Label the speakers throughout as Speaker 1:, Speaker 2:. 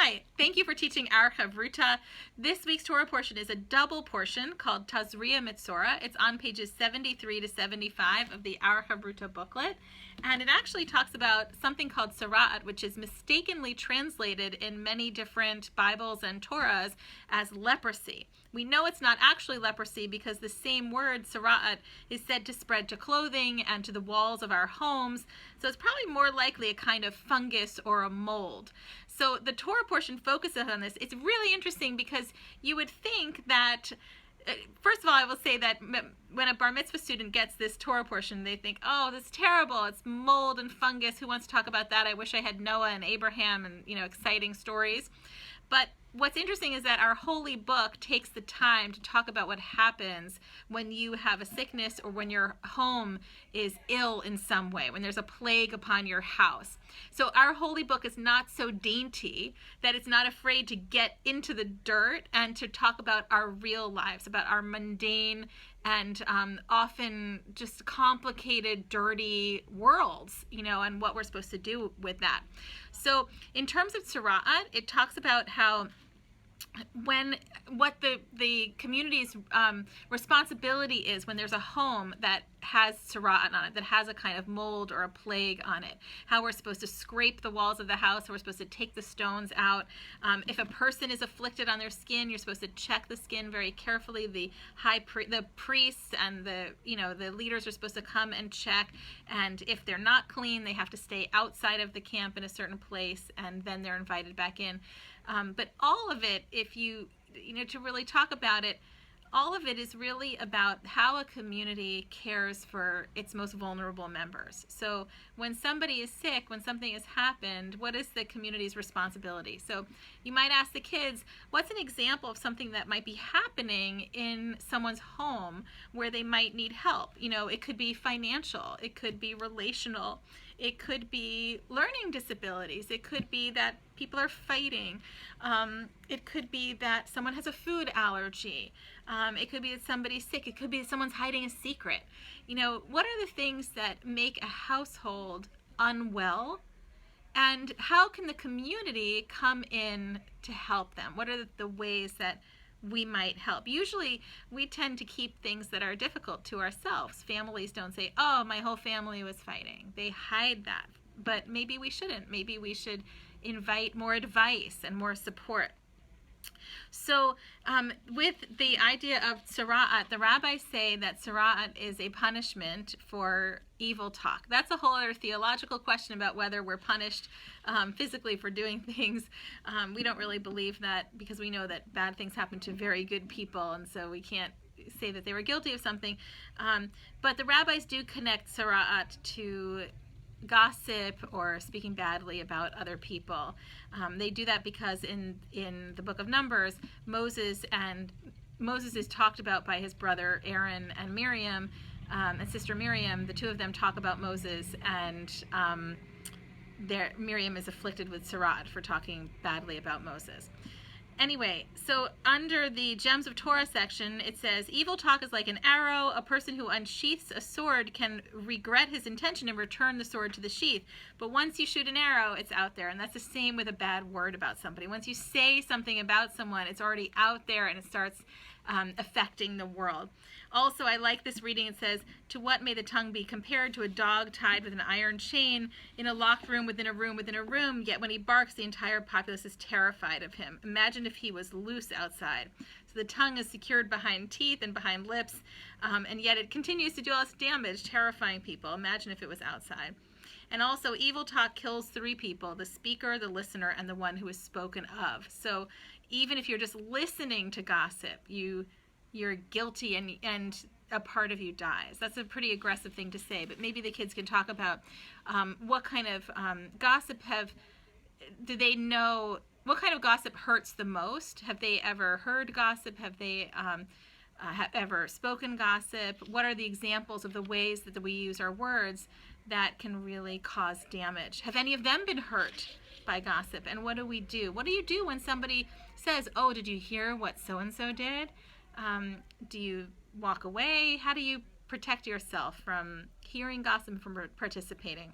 Speaker 1: Hi, thank you for teaching our Hevruta. This week's Torah portion is a double portion called Tazria Metzora. It's on pages 73 to 75 of the Our Hevruta booklet. And it actually talks about something called Tzara'at, which is mistakenly translated in many different Bibles and Torahs as leprosy. We know it's not actually leprosy because the same word, Tzara'at, is said to spread to clothing and to the walls of our homes. So it's probably more likely a kind of fungus or a mold. So the Torah portion focuses on this. It's really interesting because you would think that, first of all, I will say that when a bar mitzvah student gets this Torah portion, they think, oh, this is terrible. It's mold and fungus. Who wants to talk about that? I wish I had Noah and Abraham and, exciting stories. But what's interesting is that our holy book takes the time to talk about what happens when you have a sickness or when your home is ill in some way, when there's a plague upon your house. So our holy book is not so dainty that it's not afraid to get into the dirt and to talk about our real lives, about our mundane and often just complicated, dirty worlds, and what we're supposed to do with that. So in terms of Tzara'at, it talks about how what the community's responsibility is when there's a home that has Tzara'at on it, that has a kind of mold or a plague on it, how we're supposed to scrape the walls of the house, how we're supposed to take the stones out. If a person is afflicted on their skin, you're supposed to check the skin very carefully. The priests and the leaders are supposed to come and check, and if they're not clean, they have to stay outside of the camp in a certain place, and then they're invited back in. But all of it, if to really talk about it, all of it is really about how a community cares for its most vulnerable members. So when somebody is sick, when something has happened, what is the community's responsibility? So you might ask the kids, what's an example of something that might be happening in someone's home where they might need help? It could be financial, it could be relational, it could be learning disabilities, it could be that people are fighting, it could be that someone has a food allergy, it could be that somebody's sick, it could be that someone's hiding a secret. What are the things that make a household unwell, and how can the community come in to help them? What are the ways that we might help? Usually we tend to keep things that are difficult to ourselves. Families don't say, oh, my whole family was fighting. They hide that. But maybe we shouldn't. Maybe we should invite more advice and more support. So with the idea of Tzara'at, the rabbis say that Tzara'at is a punishment for evil talk. That's a whole other theological question about whether we're punished physically for doing things. We don't really believe that because we know that bad things happen to very good people, and so we can't say that they were guilty of something. But the rabbis do connect Tzara'at to gossip or speaking badly about other people. They do that because in the book of Numbers, Moses is talked about by his brother Aaron and Miriam and sister Miriam. The two of them talk about Moses, and Miriam is afflicted with Tzara'at for talking badly about Moses. Anyway, so under the Gems of Torah section, it says, evil talk is like an arrow. A person who unsheaths a sword can regret his intention and return the sword to the sheath. But once you shoot an arrow, it's out there. And that's the same with a bad word about somebody. Once you say something about someone, it's already out there and it starts affecting the world. Also, I like this reading. It says, to what may the tongue be compared? To a dog tied with an iron chain in a locked room within a room within a room, yet when he barks, the entire populace is terrified of him. Imagine if he was loose outside. So the tongue is secured behind teeth and behind lips, and yet it continues to do all this damage, terrifying people. Imagine if it was outside. And also, evil talk kills three people: the speaker, the listener, and the one who is spoken of. So even if you're just listening to gossip, you're guilty and a part of you dies. That's a pretty aggressive thing to say, but maybe the kids can talk about what kind of gossip do they know, what kind of gossip hurts the most? Have they ever heard gossip? Have they ever spoken gossip? What are the examples of the ways that we use our words that can really cause damage? Have any of them been hurt by gossip? And what do we do? What do you do when somebody says, oh, did you hear what so-and-so did? Do you walk away? How do you protect yourself from hearing gossip and from participating?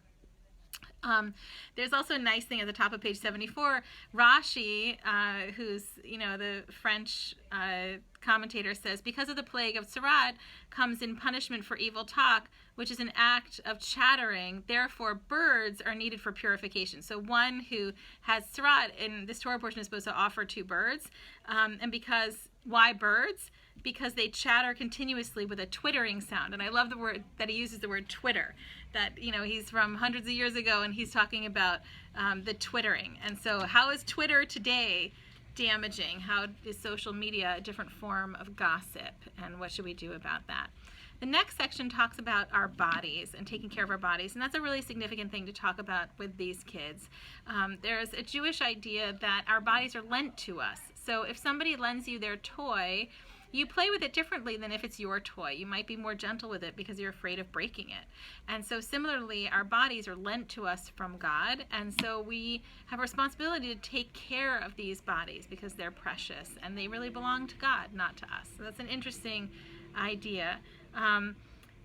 Speaker 1: There's also a nice thing at the top of page 74. Rashi, who's, the French commentator, says, because of the plague of Tzara'at comes in punishment for evil talk, which is an act of chattering. Therefore, birds are needed for purification. So one who has Tzara'at in this Torah portion is supposed to offer 2 birds. And why birds? Because they chatter continuously with a twittering sound. And I love the word that he uses, the word twitter. That, he's from hundreds of years ago, and he's talking about the twittering. And so how is Twitter today damaging? How is social media a different form of gossip? And what should we do about that? The next section talks about our bodies and taking care of our bodies, and that's a really significant thing to talk about with these kids. There's a Jewish idea that our bodies are lent to us. So if somebody lends you their toy, you play with it differently than if it's your toy. You might be more gentle with it because you're afraid of breaking it. And so similarly, our bodies are lent to us from God, and so we have a responsibility to take care of these bodies because they're precious and they really belong to God, not to us. So that's an interesting idea.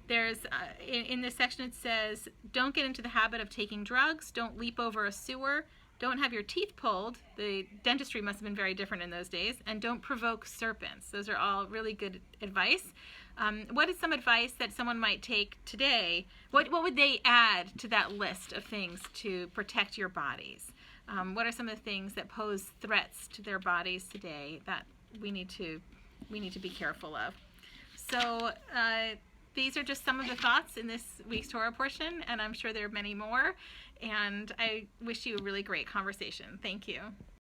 Speaker 1: There's in this section it says, don't get into the habit of taking drugs, don't leap over a sewer, don't have your teeth pulled. The dentistry must have been very different in those days. And don't provoke serpents. Those are all really good advice. What is some advice that someone might take today? What would they add to that list of things to protect your bodies? What are some of the things that pose threats to their bodies today that we need to be careful of? So these are just some of the thoughts in this week's Torah portion, and I'm sure there are many more. And I wish you a really great conversation. Thank you.